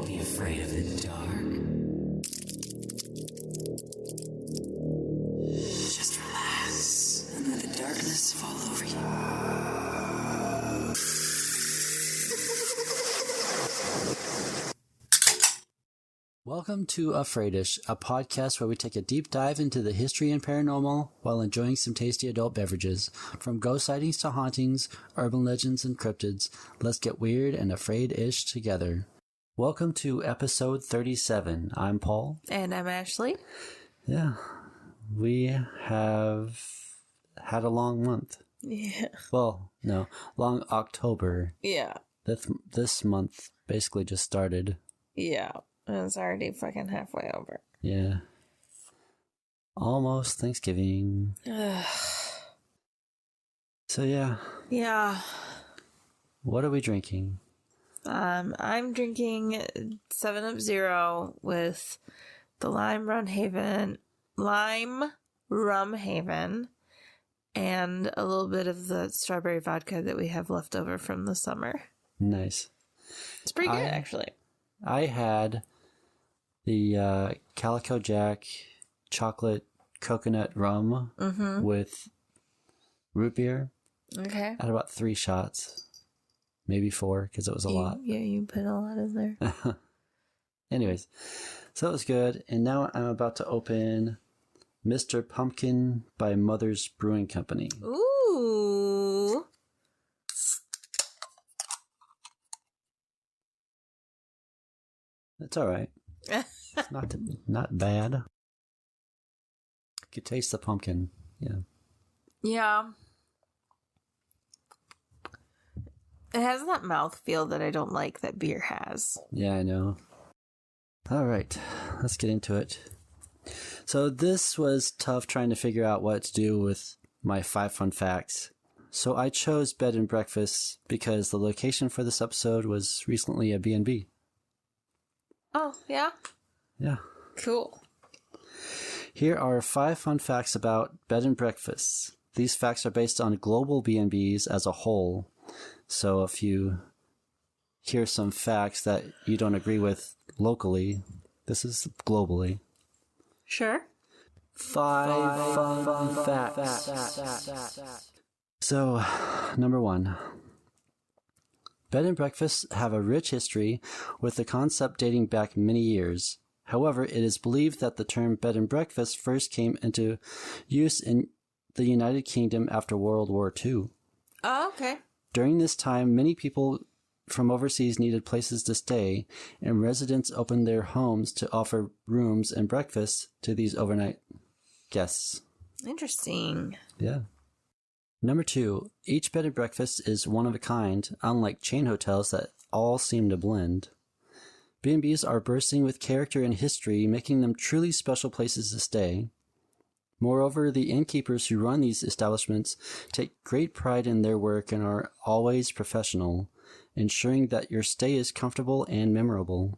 Don't be afraid of the dark. Just relax and let the darkness fall over you. Welcome to Afraidish, a podcast where we take a deep dive into the history and paranormal while enjoying some tasty adult beverages. From ghost sightings to hauntings, urban legends and cryptids, let's get weird and afraid-ish together. Welcome to episode 37. I'm Paul. And I'm Ashley. Yeah, we have had a long month. Yeah. Well, no, long October. Yeah. This month basically just started. Yeah. And it's already fucking halfway over. Yeah. Almost Thanksgiving. So yeah. Yeah. What are we drinking? I'm drinking 7-Up Zero with the Lime Rum Haven, and a little bit of the strawberry vodka that we have left over from the summer. Nice. It's pretty good, actually. I had the Calico Jack chocolate coconut rum with root beer. Okay. I had about 3 shots. Maybe 4, because it was a lot. Yeah, you put a lot in there. Anyways, so it was good. And now I'm about to open Mr. Pumpkin by Mother's Brewing Company. Ooh. It's all right. It's not bad. You could taste the pumpkin. Yeah. Yeah. It has that mouthfeel that I don't like that beer has. Yeah, I know. All right, let's get into it. So this was tough trying to figure out what to do with my 5 fun facts. So I chose bed and breakfast because the location for this episode was recently a B&B. Oh, yeah? Yeah. Cool. Here are 5 fun facts about bed and breakfasts. These facts are based on global B&Bs as a whole. So if you hear some facts that you don't agree with locally, this is globally. Sure. 5 fun facts. So, number 1. Bed and breakfasts have a rich history, with the concept dating back many years. However, it is believed that the term bed and breakfast first came into use in the United Kingdom after World War II. Oh, okay. During this time, many people from overseas needed places to stay, and residents opened their homes to offer rooms and breakfasts to these overnight guests. Interesting. Yeah. Number 2, each bed and breakfast is one of a kind, unlike chain hotels that all seem to blend. B&Bs are bursting with character and history, making them truly special places to stay. Moreover, the innkeepers who run these establishments take great pride in their work and are always professional, ensuring that your stay is comfortable and memorable.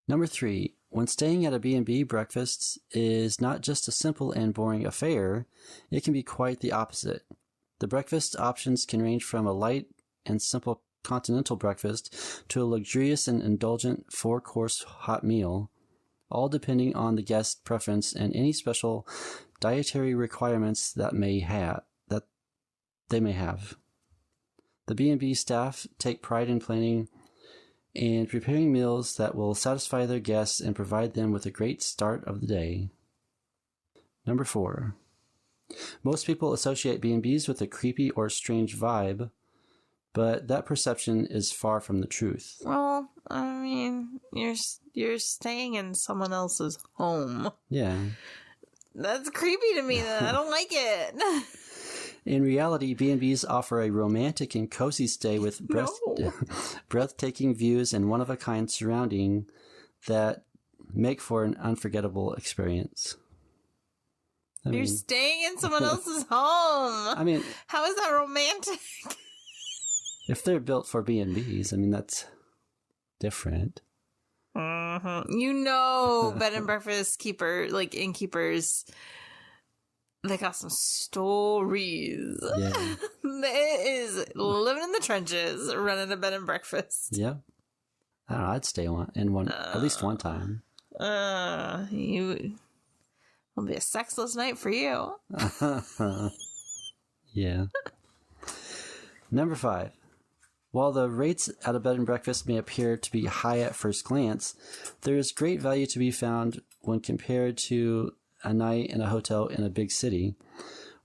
Number 3, when staying at a B&B, breakfast is not just a simple and boring affair, it can be quite the opposite. The breakfast options can range from a light and simple continental breakfast to a luxurious and indulgent 4-course hot meal, all depending on the guest's preference and any special dietary requirements that they may have. The B&B staff take pride in planning and preparing meals that will satisfy their guests and provide them with a great start of the day. Number 4. Most people associate B&Bs with a creepy or strange vibe, but that perception is far from the truth. Well, I mean, you're staying in someone else's home. Yeah. That's creepy to me, then. I don't like it. In reality, B&Bs offer a romantic and cozy stay with breathtaking views and one-of-a-kind surrounding that make for an unforgettable experience. You're staying in someone else's home. I mean, how is that romantic? If they're built for B&Bs, I mean, that's different. Mm-hmm. You know, bed and breakfast innkeepers, they got some stories. Yeah. It is living in the trenches, running a bed and breakfast. Yeah. I don't know. I'd stay at least one time. You will be a sexless night for you. Yeah. Number 5. While the rates at a bed and breakfast may appear to be high at first glance, there is great value to be found when compared to a night in a hotel in a big city,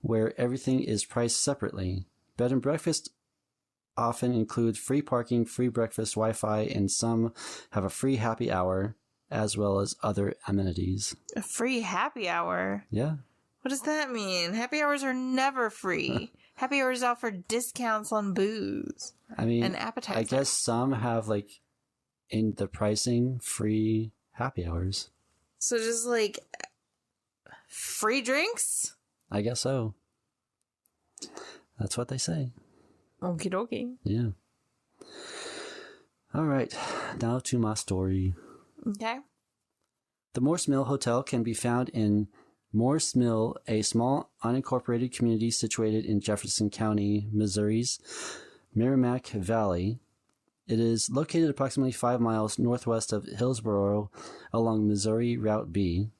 where everything is priced separately. Bed and breakfast often include free parking, free breakfast, Wi-Fi, and some have a free happy hour, as well as other amenities. A free happy hour? Yeah. What does that mean? Happy hours are never free. Happy hours offer discounts on booze. I mean, and appetizers. I guess some have, like, in the pricing, free happy hours. So just, like, free drinks? I guess so. That's what they say. Okie dokie. Yeah. All right. Now to my story. Okay. The Morse Mill Hotel can be found in Morse Mill, a small unincorporated community situated in Jefferson County, Missouri's Merrimack Valley. It is located approximately 5 miles northwest of Hillsborough along Missouri Route B.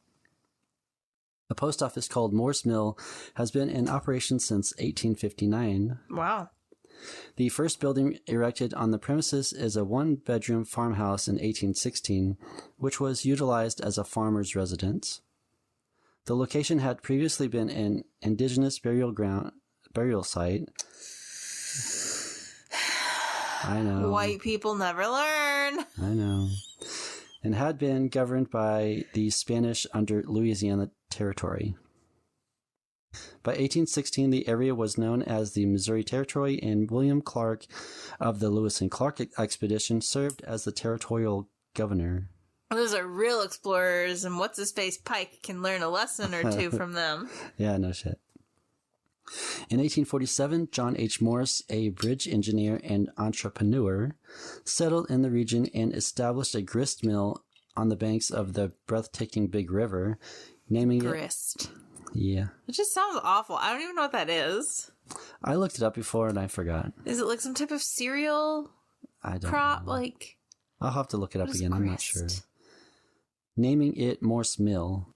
A post office called Morse Mill has been in operation since 1859. Wow. The first building erected on the premises is a one-bedroom farmhouse in 1816, which was utilized as a farmer's residence. The location had previously been an indigenous burial site. I know. White people never learn. I know. And had been governed by the Spanish under Louisiana Territory. By 1816, the area was known as the Missouri Territory, and William Clark of the Lewis and Clark expedition served as the territorial governor. Those are real explorers, and what's-his-face Pike can learn a lesson or two from them. Yeah, no shit. In 1847, John H. Morse, a bridge engineer and entrepreneur, settled in the region and established a grist mill on the banks of the breathtaking Big River, naming Grist. Yeah. It just sounds awful. I don't even know what that is. I looked it up before and I forgot. Is it like some type of cereal I don't crop? know. Like, I'll have to look it up again. grist? I'm not sure. Naming it Morse Mill.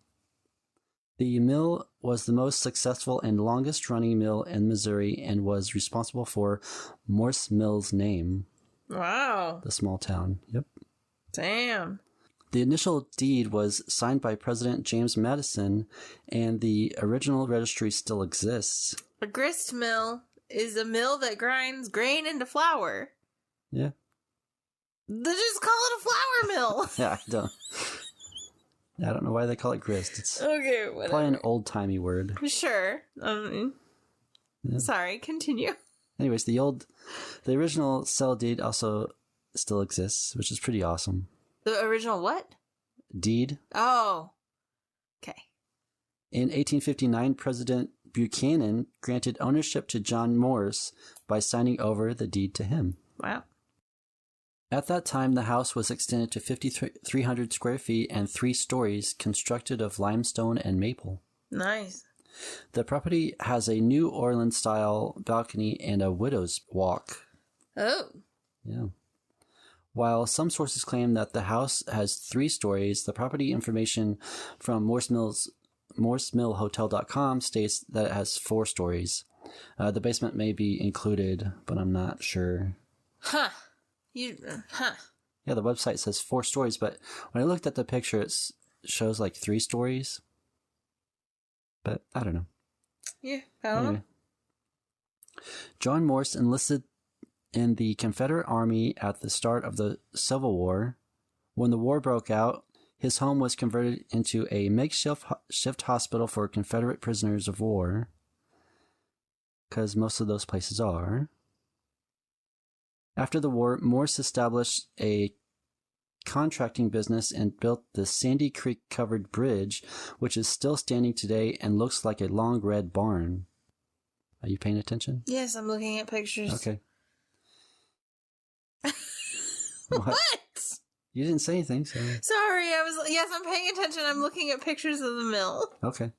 The mill was the most successful and longest running mill in Missouri and was responsible for Morse Mill's name. Wow. The small town. Yep. Damn. The initial deed was signed by President James Madison, and the original registry still exists. A grist mill is a mill that grinds grain into flour. Yeah. They just call it a flour mill. Yeah, I don't know why they call it grist. It's Okay, whatever. probably an old-timey word. Sure. Yeah. Sorry, continue. Anyways, the original sell deed also still exists, which is pretty awesome. The original what? Deed. Oh. Okay. In 1859, President Buchanan granted ownership to John Morse by signing over the deed to him. Wow. At that time, the house was extended to 5,300 square feet and 3 stories, constructed of limestone and maple. Nice. The property has a New Orleans-style balcony and a widow's walk. Oh. Yeah. While some sources claim that the house has 3 stories, the property information from MorseMillHotel.com states that it has 4 stories. The basement may be included, but I'm not sure. Huh. Yeah, the website says 4 stories, but when I looked at the picture, it shows like 3 stories. But I don't know. Yeah, I don't know. John Morse enlisted in the Confederate Army at the start of the Civil War. When the war broke out, his home was converted into a makeshift hospital for Confederate prisoners of war, because most of those places are. After the war, Morse established a contracting business and built the Sandy Creek covered bridge, which is still standing today and looks like a long red barn. Are you paying attention? Yes, I'm looking at pictures. Okay. What? You didn't say anything, so... Sorry, yes, I'm paying attention. I'm looking at pictures of the mill. Okay.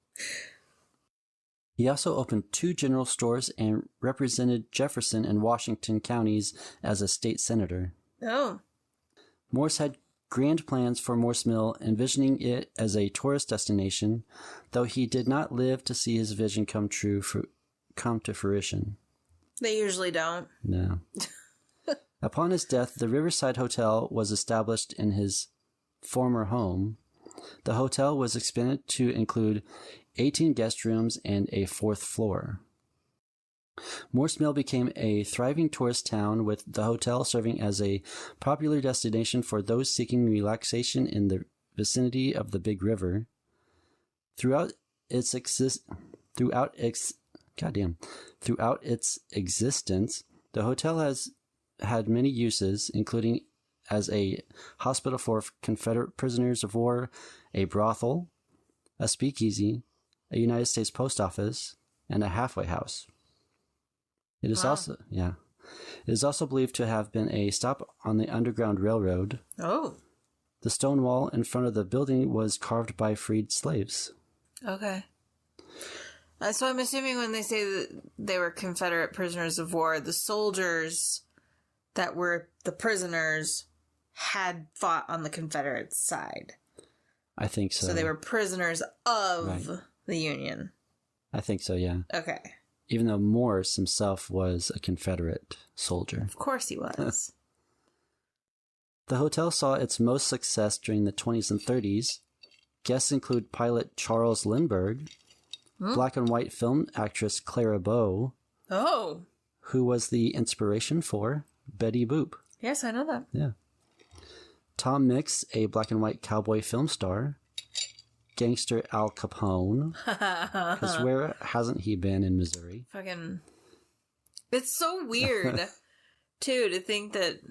He also opened 2 general stores and represented Jefferson and Washington counties as a state senator. Oh. Morse had grand plans for Morse Mill, envisioning it as a tourist destination, though he did not live to see his vision come to fruition. They usually don't. No. Upon his death, the Riverside Hotel was established in his former home. The hotel was expanded to include 18 guest rooms and a 4th floor. Morse Mill became a thriving tourist town, with the hotel serving as a popular destination for those seeking relaxation in the vicinity of the Big River. Throughout its existence, the hotel has had many uses, including as a hospital for Confederate prisoners of war, a brothel, a speakeasy, a United States post office, and a halfway house. It is also believed to have been a stop on the Underground Railroad. Oh. The stone wall in front of the building was carved by freed slaves. Okay. So I'm assuming when they say that they were Confederate prisoners of war, the soldiers that were the prisoners had fought on the Confederate side. I think so. So they were prisoners of the Union. I think so, yeah. Okay. Even though Morse himself was a Confederate soldier. Of course he was. The hotel saw its most success during the 20s and 30s. Guests include pilot Charles Lindbergh, black and white film actress Clara Bow, who was the inspiration for Betty Boop. Yes, I know that. Yeah. Tom Mix, a black and white cowboy film star. Gangster Al Capone. Because where hasn't he been in Missouri? Fucking... It's so weird, too, to think that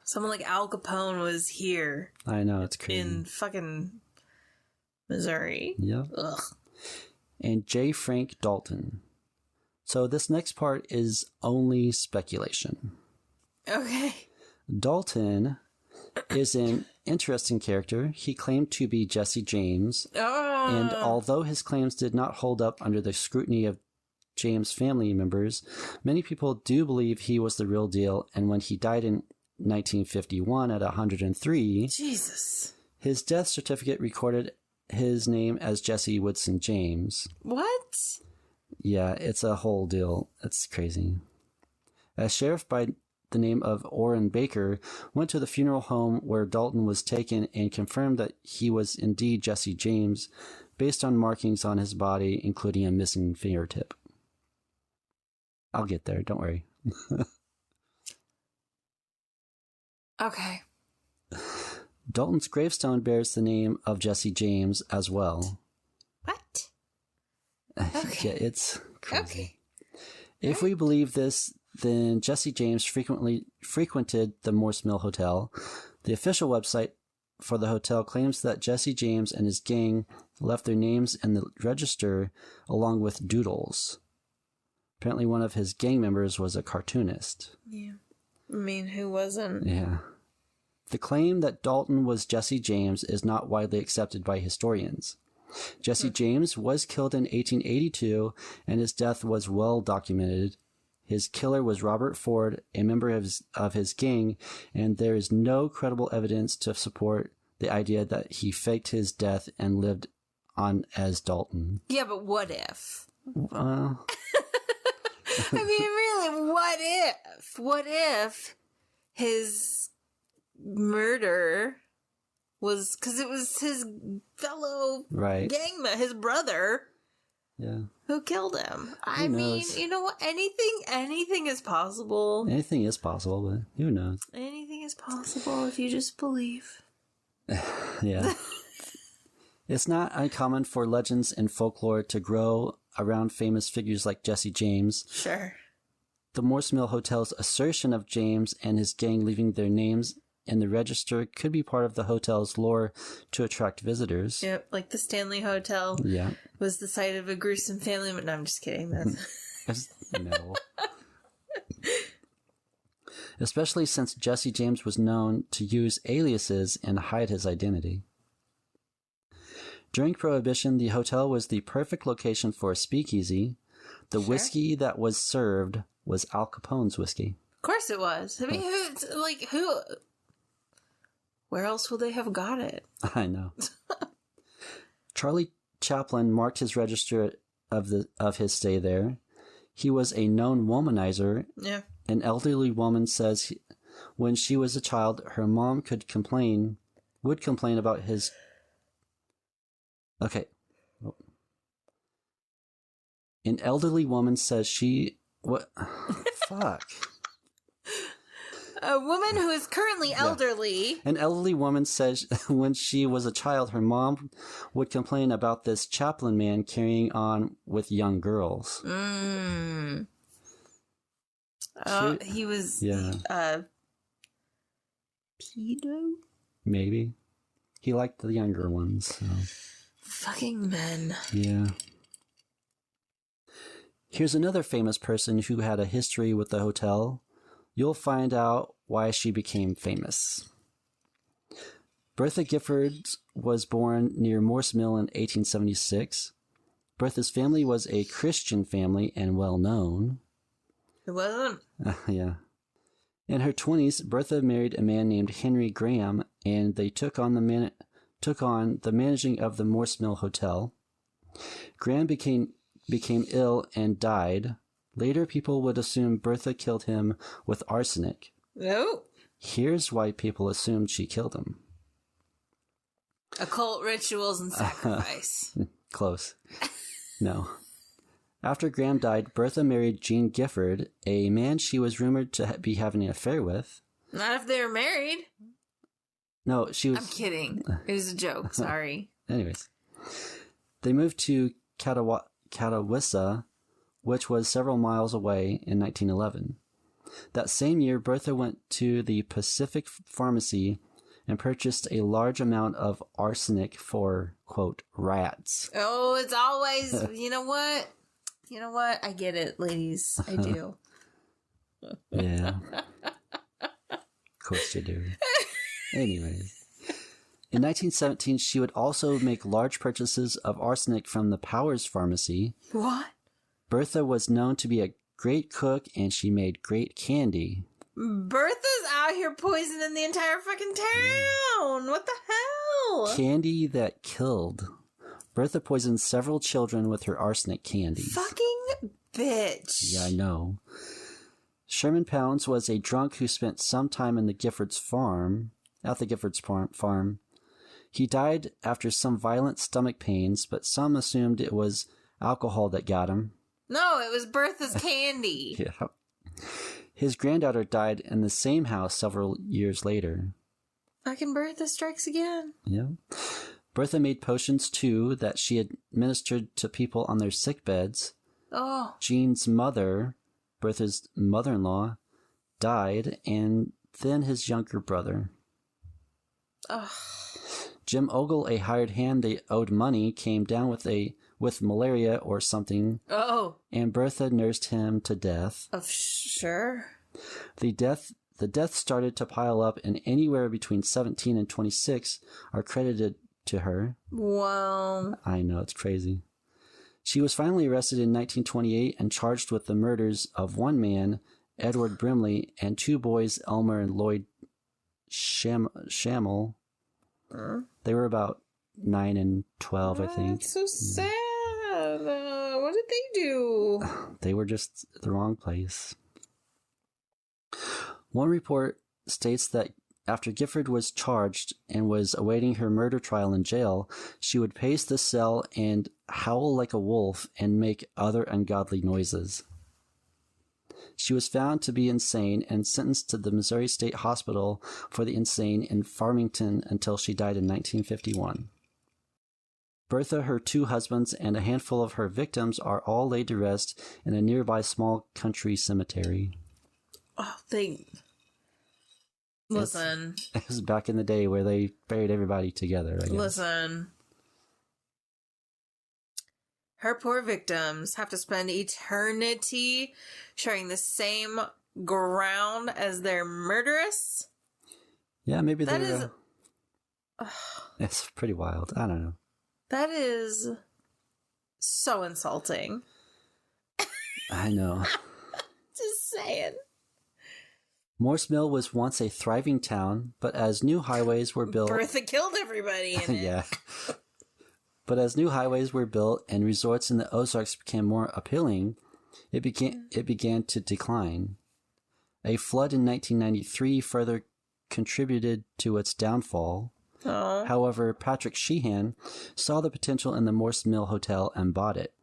someone like Al Capone was here. I know, it's crazy. In fucking Missouri. Yeah. Ugh. And J. Frank Dalton. So this next part is only speculation. Okay. Dalton is an interesting character. He claimed to be Jesse James. And although his claims did not hold up under the scrutiny of James' family members, many people do believe he was the real deal. And when he died in 1951 at 103, Jesus, his death certificate recorded his name as Jesse Woodson James. What? Yeah, it's a whole deal. It's crazy. A sheriff by the name of Orrin Baker went to the funeral home where Dalton was taken and confirmed that he was indeed Jesse James based on markings on his body, including a missing fingertip. I'll get there, don't worry. Okay. Dalton's gravestone bears the name of Jesse James as well. What? Okay. Yeah, it's crazy. Okay. If we believe this, then Jesse James frequented the Morse Mill Hotel. The official website for the hotel claims that Jesse James and his gang left their names in the register along with doodles. Apparently one of his gang members was a cartoonist. Yeah. I mean, who wasn't? Yeah. The claim that Dalton was Jesse James is not widely accepted by historians. Jesse James was killed in 1882, and his death was well documented. His killer was Robert Ford, a member of his gang, and there is no credible evidence to support the idea that he faked his death and lived on as Dalton. Yeah, but what if? I mean, really, what if? What if his murder was because it was his fellow gangman, his brother, who killed him? I mean, you know what? Anything is possible. Anything is possible, but who knows? Anything is possible if you just believe. Yeah. It's not uncommon for legends and folklore to grow around famous figures like Jesse James. Sure. The Morse Mill Hotel's assertion of James and his gang leaving their names in the register could be part of the hotel's lore to attract visitors. Yep, like the Stanley Hotel was the site of a gruesome family. No, I'm just kidding. No. Especially since Jesse James was known to use aliases and hide his identity. During Prohibition, the hotel was the perfect location for a speakeasy. The whiskey that was served was Al Capone's whiskey. Of course it was. I mean, who Where else would they have got it? I know. Charlie Chaplin marked his register of his stay there. He was a known womanizer. Yeah. An elderly woman says when she was a child, her mom would complain about his... Okay. An elderly woman says she... What? Fuck. A woman who is currently elderly. An elderly woman says when she was a child, her mom would complain about this Chaplin man carrying on with young girls. He was pedo? Maybe. He liked the younger ones. So. Fucking men. Yeah. Here's another famous person who had a history with the hotel. You'll find out why she became famous. Bertha Gifford was born near Morse Mill in 1876. Bertha's family was a Christian family and well known. It wasn't? Yeah. In her 20s, Bertha married a man named Henry Graham, and they took on the managing of the Morse Mill Hotel. Graham became ill and died. Later, people would assume Bertha killed him with arsenic. No. Here's why people assumed she killed him. Occult rituals and sacrifice. Close. No. After Graham died, Bertha married Gene Gifford, a man she was rumored to be having an affair with. Not if they were married. No, she was... I'm kidding. It was a joke. Sorry. Anyways. They moved to Catawissa, which was several miles away, in 1911. That same year, Bertha went to the Pacific Pharmacy and purchased a large amount of arsenic for, quote, rats. Oh, it's always... You know what? You know what? I get it, ladies. I do. Yeah. Of course you do. Anyways. In 1917, she would also make large purchases of arsenic from the Powers Pharmacy. What? Bertha was known to be a great cook, and she made great candy. Bertha's out here poisoning the entire fucking town. What the hell? Candy that killed. Bertha poisoned several children with her arsenic candies. Fucking bitch. Yeah, I know. Sherman Pounds was a drunk who spent some time at the Giffords farm. He died after some violent stomach pains, but some assumed it was alcohol that got him. No, it was Bertha's candy. Yeah. His granddaughter died in the same house several years later. Fucking Bertha strikes again. Yeah. Bertha made potions, too, that she administered to people on their sick beds. Oh. Gene's mother, Bertha's mother-in-law, died, and then his younger brother. Oh. Jim Ogle, a hired hand they owed money, came down with malaria or something. Oh. And Bertha nursed him to death. Oh, sure. The deaths started to pile up, and anywhere between 17 and 26 are credited to her. Wow. I know, it's crazy. She was finally arrested in 1928 and charged with the murders of one man, Edward Brimley, and two boys, Elmer and Lloyd Shamel. They were about 9 and 12, I think. That's so sad. What did they do? They were just at the wrong place. One report states that after Gifford was charged and was awaiting her murder trial in jail, she would pace the cell and howl like a wolf and make other ungodly noises. She was found to be insane and sentenced to the Missouri State Hospital for the Insane in Farmington until she died in 1951. Bertha, her two husbands, and a handful of her victims are all laid to rest in a nearby small country cemetery. Oh, Listen. It was back in the day where they buried everybody together, I guess. Listen. Her poor victims have to spend eternity sharing the same ground as their murderess. Yeah, maybe that they're... is... It's pretty wild. I don't know. That is so insulting. I know. Just saying. Morse Mill was once a thriving town, but as new highways were built... Bertha killed everybody in it. Yeah. But as new highways were built and resorts in the Ozarks became more appealing, it began to decline. A flood in 1993 further contributed to its downfall. Oh. However, Patrick Sheehan saw the potential in the Morse Mill Hotel and bought it.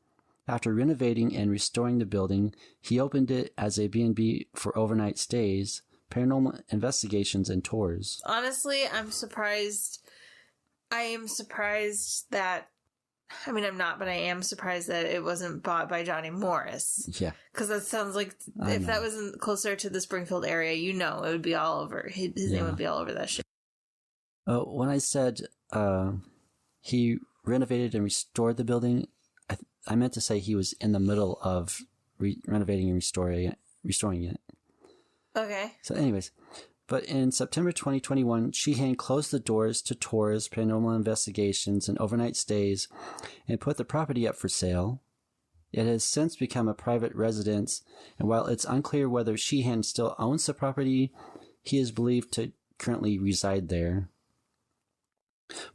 After renovating and restoring the building, he opened it as a B&B for overnight stays, paranormal investigations, and tours. Honestly, I'm surprised. I am surprised that... I mean, I'm not, but I am surprised that it wasn't bought by Johnny Morris. Yeah. Because that sounds like if that wasn't closer to the Springfield area, it would be all over. His name would be all over that shit. When I said he renovated and restored the building, I meant to say he was in the middle of renovating and restoring it. Okay. So anyways, but in September 2021, Sheehan closed the doors to tours, paranormal investigations, and overnight stays and put the property up for sale. It has since become a private residence, and while it's unclear whether Sheehan still owns the property, he is believed to currently reside there.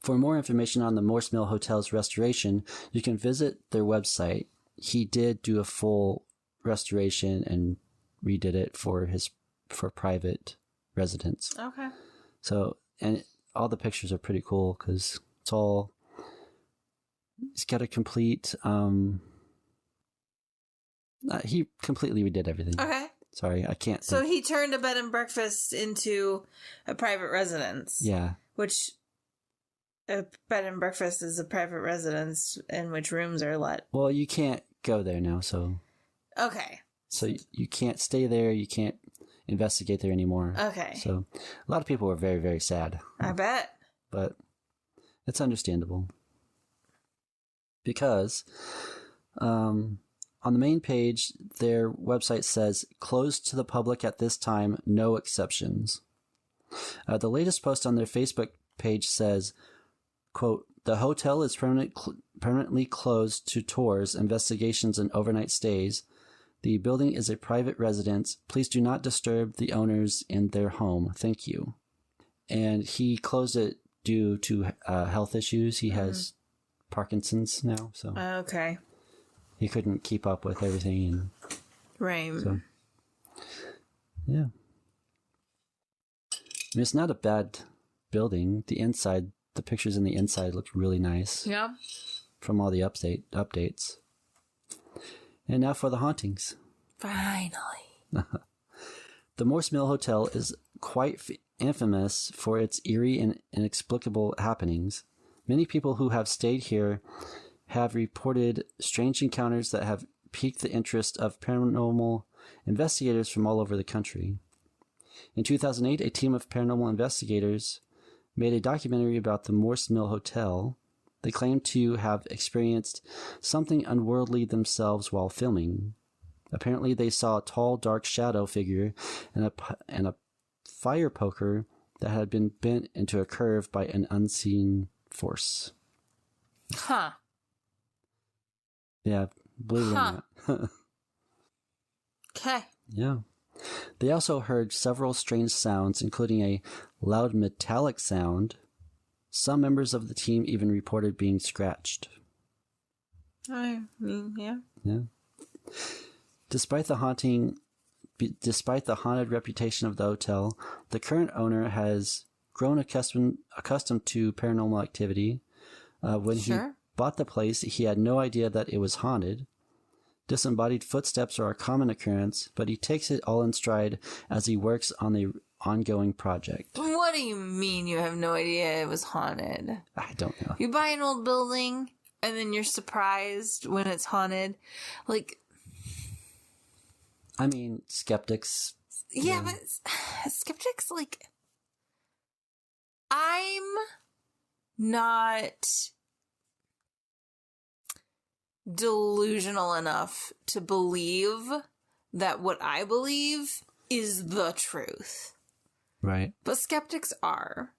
For more information on the Morse Mill Hotel's restoration, you can visit their website. He did do a full restoration and redid it for private residents. Okay. So, and all the pictures are pretty cool because he's got a complete, he completely redid everything. Okay. Sorry, I can't. So he turned a bed and breakfast into a private residence. Yeah. Which a bed and breakfast is a private residence in which rooms are let. Well, you can't go there now, so. Okay. So you can't stay there. You can't investigate there anymore. Okay. So a lot of people were very, very sad. I bet. But it's understandable. Because on the main page, their website says, closed to the public at this time, no exceptions. The latest post on their Facebook page says, quote, the hotel is permanently closed to tours, investigations, and overnight stays. The building is a private residence. Please do not disturb the owners in their home. Thank you. And he closed it due to health issues. He has Parkinson's now, so okay. He couldn't keep up with everything. And right. So, yeah. I mean, it's not a bad building. The pictures in the inside look really nice. Yeah. From all the updates. And now for the hauntings. Finally. The Morse Mill Hotel is quite infamous for its eerie and inexplicable happenings. Many people who have stayed here have reported strange encounters that have piqued the interest of paranormal investigators from all over the country. In 2008, a team of paranormal investigators made a documentary about the Morse Mill Hotel. They claimed to have experienced something unworldly themselves while filming. Apparently, they saw a tall, dark shadow figure and a fire poker that had been bent into a curve by an unseen force. Huh. Yeah, believe it or not. Okay. Yeah. They also heard several strange sounds, including a loud metallic sound. Some members of the team even reported being scratched. I mean, yeah. Yeah. Despite the haunted reputation of the hotel, the current owner has grown accustomed to paranormal activity. When he bought the place, he had no idea that it was haunted. Disembodied footsteps are a common occurrence, but he takes it all in stride as he works on the ongoing project. What do you mean you have no idea it was haunted? I don't know. You buy an old building and then you're surprised when it's haunted. Like, I mean, skeptics. yeah, but skeptics, like, I'm not delusional enough to believe that what I believe is the truth. Right. But skeptics are.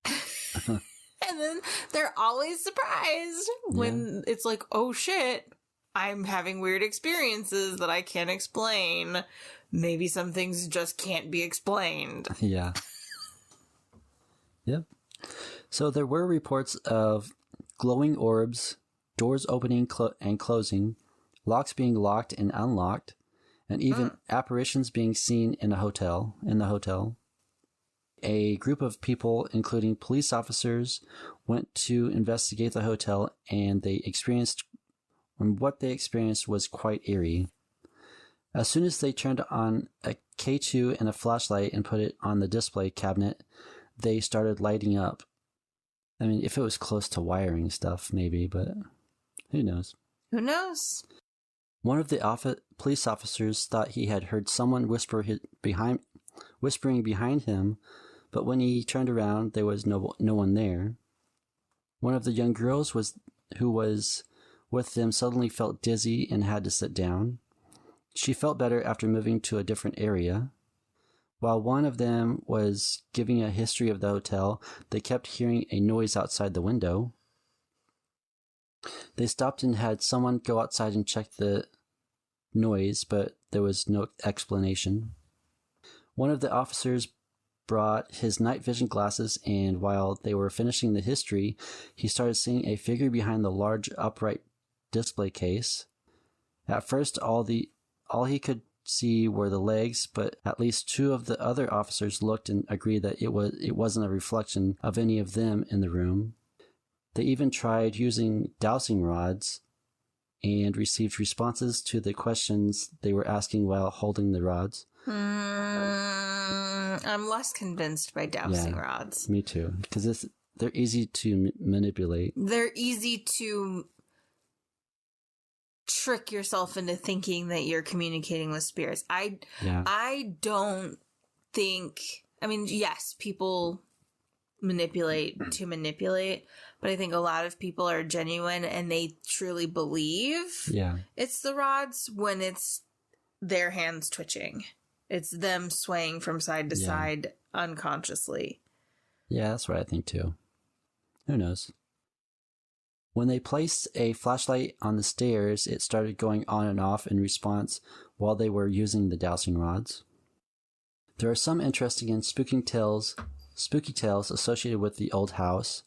And then they're always surprised when it's like, oh shit, I'm having weird experiences that I can't explain. maybe some things just can't be explained. Yeah. Yep. So there were reports of glowing orbs, doors opening and closing, locks being locked and unlocked, and even apparitions being seen in the hotel. A group of people, including police officers, went to investigate the hotel, and what they experienced was quite eerie. As soon as they turned on a K2 and a flashlight and put it on the display cabinet, they started lighting up. I mean, if it was close to wiring stuff, maybe, but who knows? Who knows? One of the police officers thought he had heard someone whispering behind him, but when he turned around, there was no one there. One of the young girls who was with them suddenly felt dizzy and had to sit down. She felt better after moving to a different area. While one of them was giving a history of the hotel, they kept hearing a noise outside the window. They stopped and had someone go outside and check the noise, but there was no explanation. One of the officers brought his night vision glasses, and while they were finishing the history, he started seeing a figure behind the large upright display case. At first, all he could see were the legs, but at least two of the other officers looked and agreed that it wasn't a reflection of any of them in the room. They even tried using dowsing rods and received responses to the questions they were asking while holding the rods. I'm less convinced by dowsing rods. Me too, because they're easy to manipulate. They're easy to trick yourself into thinking that you're communicating with spirits. I don't think... I mean, yes, people manipulate to manipulate, but I think a lot of people are genuine and they truly believe it's the rods when it's their hands twitching. It's them swaying from side to side unconsciously. Yeah, that's what I think too. Who knows? When they placed a flashlight on the stairs, it started going on and off in response while they were using the dowsing rods. There are some interesting and spooky tales associated with the old house.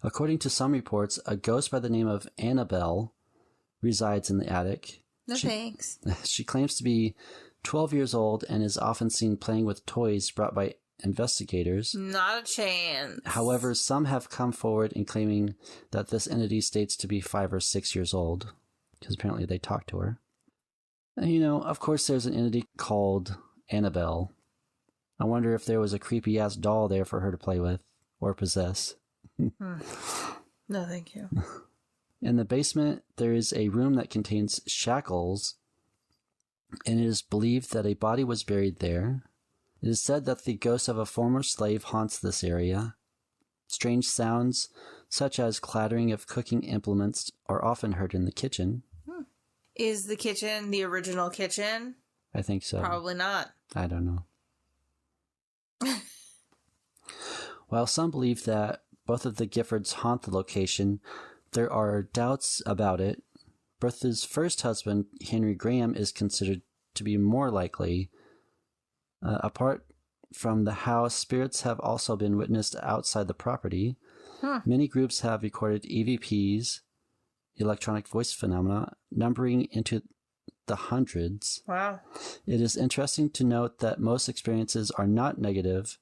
According to some reports, a ghost by the name of Annabelle resides in the attic. No thanks. She claims to be 12 years old and is often seen playing with toys brought by investigators. Not a chance. However, some have come forward in claiming that this entity states to be 5 or 6 years old, because apparently they talk to her. And, of course there's an entity called Annabelle. I wonder if there was a creepy-ass doll there for her to play with or possess. No, thank you. In the basement, there is a room that contains shackles, and it is believed that a body was buried there. It is said that the ghost of a former slave haunts this area. Strange sounds, such as clattering of cooking implements, are often heard in the kitchen. Is the kitchen the original kitchen? I think so. Probably not. I don't know. While some believe that both of the Giffords haunt the location, there are doubts about it. Bertha's first husband, Henry Graham, is considered to be more likely. Apart from the house, spirits have also been witnessed outside the property. Many groups have recorded EVPs, electronic voice phenomena, numbering into the hundreds. Wow. It is interesting to note that most experiences are not negative.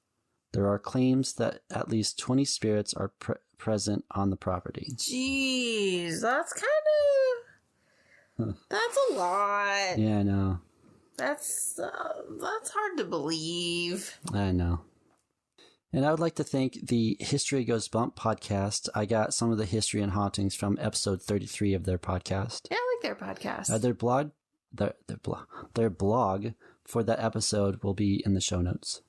There are claims that at least 20 spirits are present on the property. Jeez, that's kind of... That's a lot. Yeah, I know. That's hard to believe. I know. And I would like to thank the History Goes Bump podcast. I got some of the history and hauntings from episode 33 of their podcast. Yeah, I like their podcast. Their blog for that episode will be in the show notes.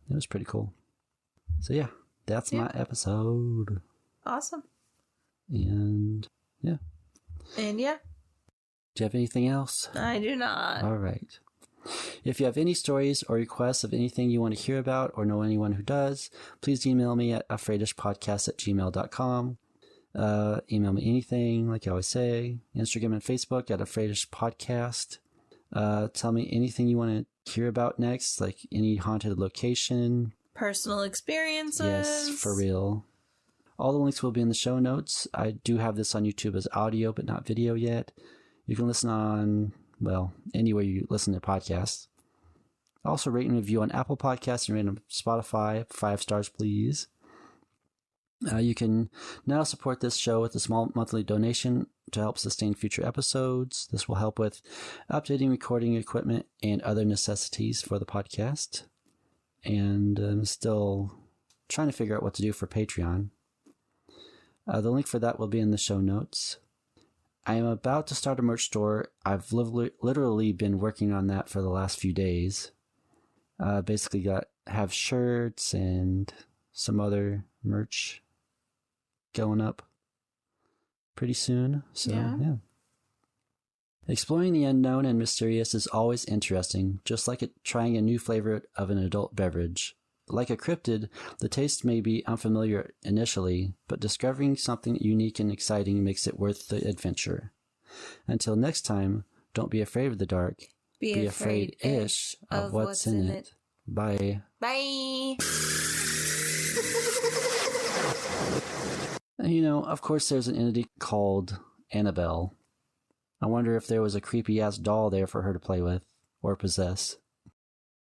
It was pretty cool. So yeah, that's my episode. Awesome. And yeah. And yeah. Do you have anything else? I do not. All right. If you have any stories or requests of anything you want to hear about or know anyone who does, please email me at afraidishpodcast@gmail.com. Email me anything, like I always say. Instagram and Facebook at afraidishpodcast. Tell me anything you want hear about next, like any haunted location. Personal experiences. Yes, for real. All the links will be in the show notes. I do have this on YouTube as audio, but not video yet. You can listen on, well, anywhere you listen to podcasts. Also, rate and review on Apple Podcasts and rate on Spotify. 5 stars, please. You can now support this show with a small monthly donation to help sustain future episodes. This will help with updating recording equipment and other necessities for the podcast. And I'm still trying to figure out what to do for Patreon. The link for that will be in the show notes. I am about to start a merch store. I've literally been working on that for the last few days. Basically have shirts and some other merch going up pretty soon. So, yeah. Exploring the unknown and mysterious is always interesting, just like trying a new flavor of an adult beverage. Like a cryptid, the taste may be unfamiliar initially, but discovering something unique and exciting makes it worth the adventure. Until next time, don't be afraid of the dark. Be afraid-ish of what's in it. Bye. Bye. You know, of course there's an entity called Annabelle. I wonder if there was a creepy-ass doll there for her to play with or possess.